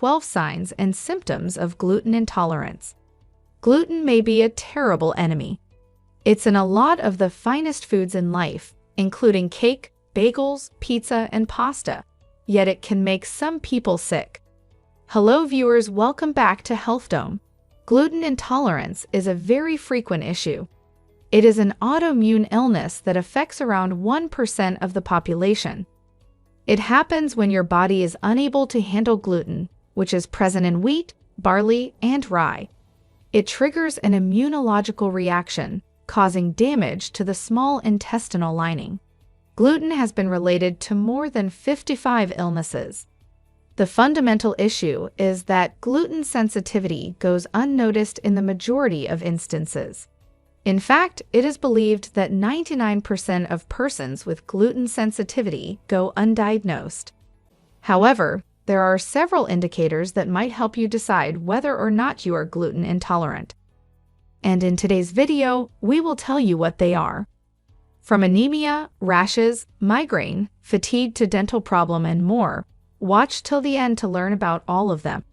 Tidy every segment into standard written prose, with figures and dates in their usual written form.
12 signs and symptoms of gluten intolerance. Gluten may be a terrible enemy. It's in a lot of the finest foods in life, including cake, bagels, pizza, and pasta, yet it can make some people sick. Hello viewers, welcome back to Health Dome. Gluten intolerance is a very frequent issue. It is an autoimmune illness that affects around 1% of the population. It happens when your body is unable to handle gluten, which is present in wheat, barley, and rye. It triggers an immunological reaction, causing damage to the small intestinal lining. Gluten has been related to more than 55 illnesses. The fundamental issue is that gluten sensitivity goes unnoticed in the majority of instances. In fact, it is believed that 99% of persons with gluten sensitivity go undiagnosed. However, there are several indicators that might help you decide whether or not you are gluten intolerant. And in today's video, we will tell you what they are. From anemia, rashes, migraine, fatigue to dental problem and more, watch till the end to learn about all of them.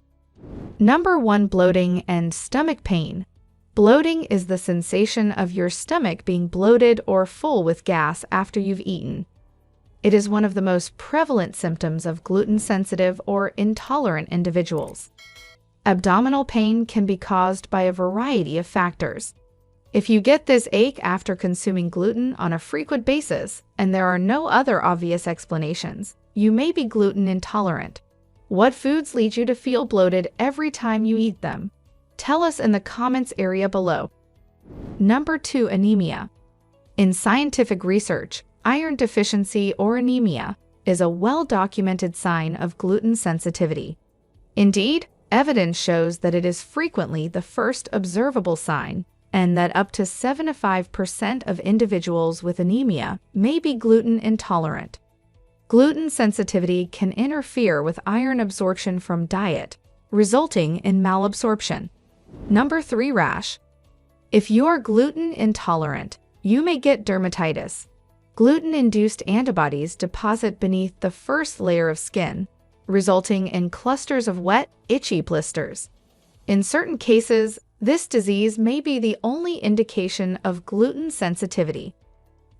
Number 1. Bloating and stomach pain. Bloating is the sensation of your stomach being bloated or full with gas after you've eaten. It is one of the most prevalent symptoms of gluten-sensitive or intolerant individuals. Abdominal pain can be caused by a variety of factors. If you get this ache after consuming gluten on a frequent basis and there are no other obvious explanations, you may be gluten intolerant. What foods lead you to feel bloated every time you eat them? Tell us in the comments area below. Number 2. Anemia. In scientific research, iron deficiency or anemia is a well-documented sign of gluten sensitivity. Indeed, evidence shows that it is frequently the first observable sign, and that up to 75% of individuals with anemia may be gluten intolerant. Gluten sensitivity can interfere with iron absorption from diet, resulting in malabsorption. Number 3. Rash. If you are gluten intolerant, you may get dermatitis. Gluten-induced antibodies deposit beneath the first layer of skin, resulting in clusters of wet, itchy blisters. In certain cases, this disease may be the only indication of gluten sensitivity.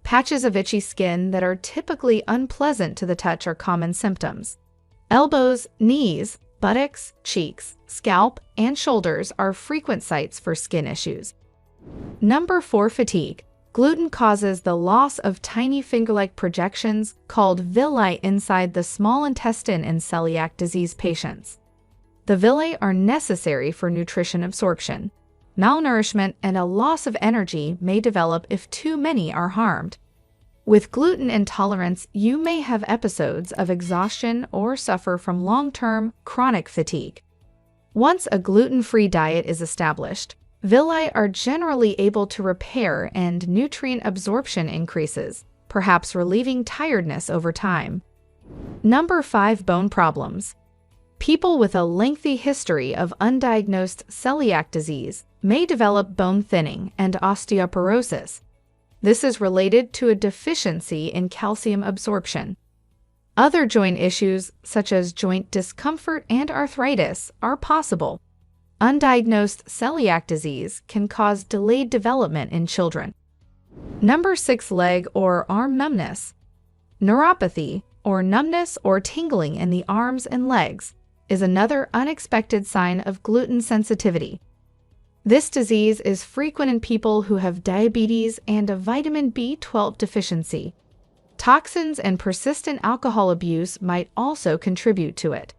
Patches of itchy skin that are typically unpleasant to the touch are common symptoms. Elbows, knees, buttocks, cheeks, scalp, and shoulders are frequent sites for skin issues. Number 4. Fatigue. Gluten causes the loss of tiny finger-like projections called villi inside the small intestine in celiac disease patients. The villi are necessary for nutrition absorption. Malnourishment and a loss of energy may develop if too many are harmed. With gluten intolerance, you may have episodes of exhaustion or suffer from long-term, chronic fatigue. Once a gluten-free diet is established, villi are generally able to repair and nutrient absorption increases, perhaps relieving tiredness over time. Number 5. Bone problems. People with a lengthy history of undiagnosed celiac disease may develop bone thinning and osteoporosis. This is related to a deficiency in calcium absorption. Other joint issues, such as joint discomfort and arthritis, are possible. Undiagnosed celiac disease can cause delayed development in children. Number 6. Leg or arm numbness. Neuropathy, or numbness or tingling in the arms and legs, is another unexpected sign of gluten sensitivity. This disease is frequent in people who have diabetes and a vitamin B12 deficiency. Toxins and persistent alcohol abuse might also contribute to it.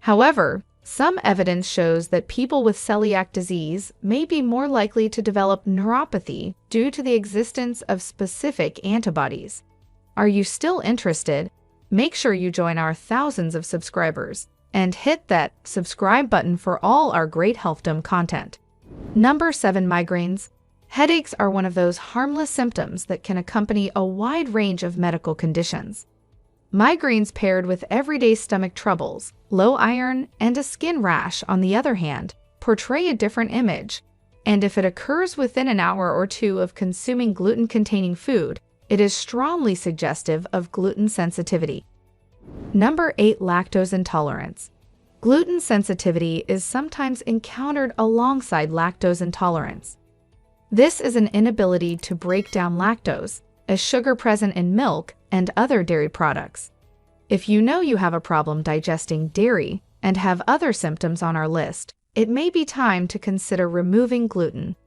However, some evidence shows that people with celiac disease may be more likely to develop neuropathy due to the existence of specific antibodies. Are you still interested? Make sure you join our thousands of subscribers and hit that subscribe button for all our great healthdom content. Number 7. Migraines. Headaches are one of those harmless symptoms that can accompany a wide range of medical conditions. Migraines paired with everyday stomach troubles, low iron, and a skin rash, on the other hand, portray a different image, and if it occurs within an hour or two of consuming gluten-containing food, it is strongly suggestive of gluten sensitivity. Number 8. Lactose intolerance. Gluten sensitivity is sometimes encountered alongside lactose intolerance. This is an inability to break down lactose, a sugar present in milk and other dairy products. If you know you have a problem digesting dairy and have other symptoms on our list, it may be time to consider removing gluten.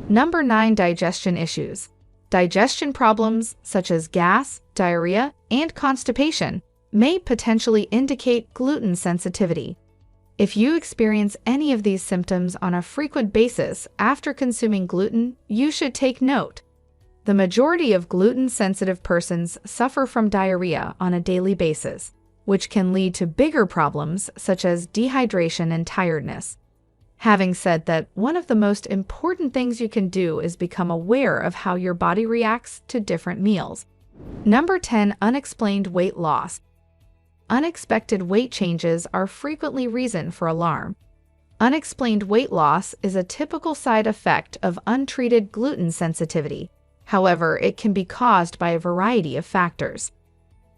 Number 9. Digestion issues. Digestion problems such as gas, diarrhea, and constipation may potentially indicate gluten sensitivity. If you experience any of these symptoms on a frequent basis after consuming gluten, you should take note. The majority of gluten-sensitive persons suffer from diarrhea on a daily basis, which can lead to bigger problems such as dehydration and tiredness. Having said that, one of the most important things you can do is become aware of how your body reacts to different meals. Number 10. Unexplained weight loss. Unexpected weight changes are frequently reason for alarm. Unexplained weight loss is a typical side effect of untreated gluten sensitivity. However, it can be caused by a variety of factors.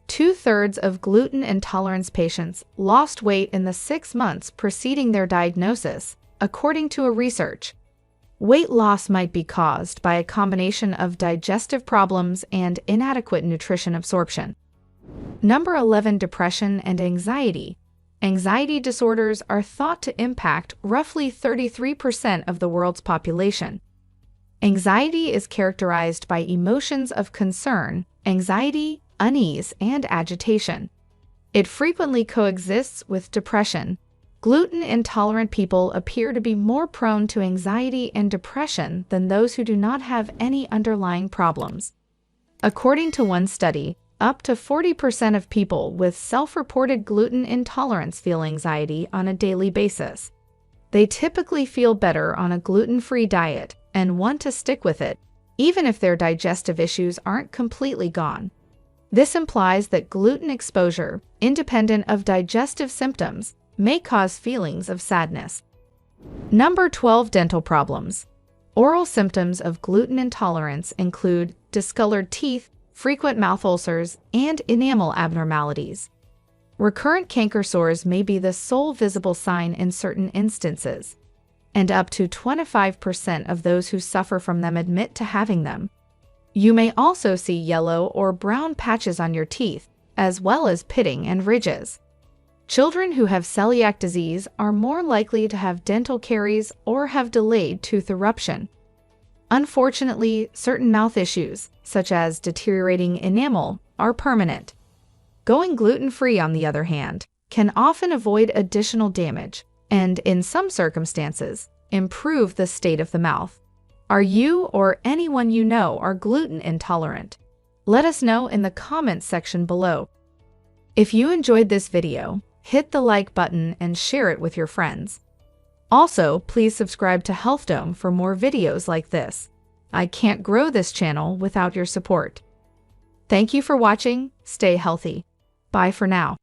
2/3 of gluten intolerance patients lost weight in the 6 months preceding their diagnosis, according to a research. Weight loss might be caused by a combination of digestive problems and inadequate nutrition absorption. Number 11. Depression and anxiety. Anxiety disorders are thought to impact roughly 33% of the world's population. Anxiety is characterized by emotions of concern, anxiety, unease, and agitation. It frequently coexists with depression. Gluten-intolerant people appear to be more prone to anxiety and depression than those who do not have any underlying problems. According to one study, up to 40% of people with self-reported gluten intolerance feel anxiety on a daily basis. They typically feel better on a gluten-free diet and want to stick with it, even if their digestive issues aren't completely gone. This implies that gluten exposure, independent of digestive symptoms, may cause feelings of sadness. Number 12. Dental problems. Oral symptoms of gluten intolerance include discolored teeth, frequent mouth ulcers, and enamel abnormalities. Recurrent canker sores may be the sole visible sign in certain instances, and up to 25% of those who suffer from them admit to having them. You may also see yellow or brown patches on your teeth, as well as pitting and ridges. Children who have celiac disease are more likely to have dental caries or have delayed tooth eruption. Unfortunately, certain mouth issues, such as deteriorating enamel, are permanent. Going gluten-free, on the other hand, can often avoid additional damage and, in some circumstances, improve the state of the mouth. Are you or anyone you know are gluten intolerant? Let us know in the comments section below. If you enjoyed this video, hit the like button and share it with your friends. Also, please subscribe to Health Dome for more videos like this. I can't grow this channel without your support. Thank you for watching. Stay healthy. Bye for now.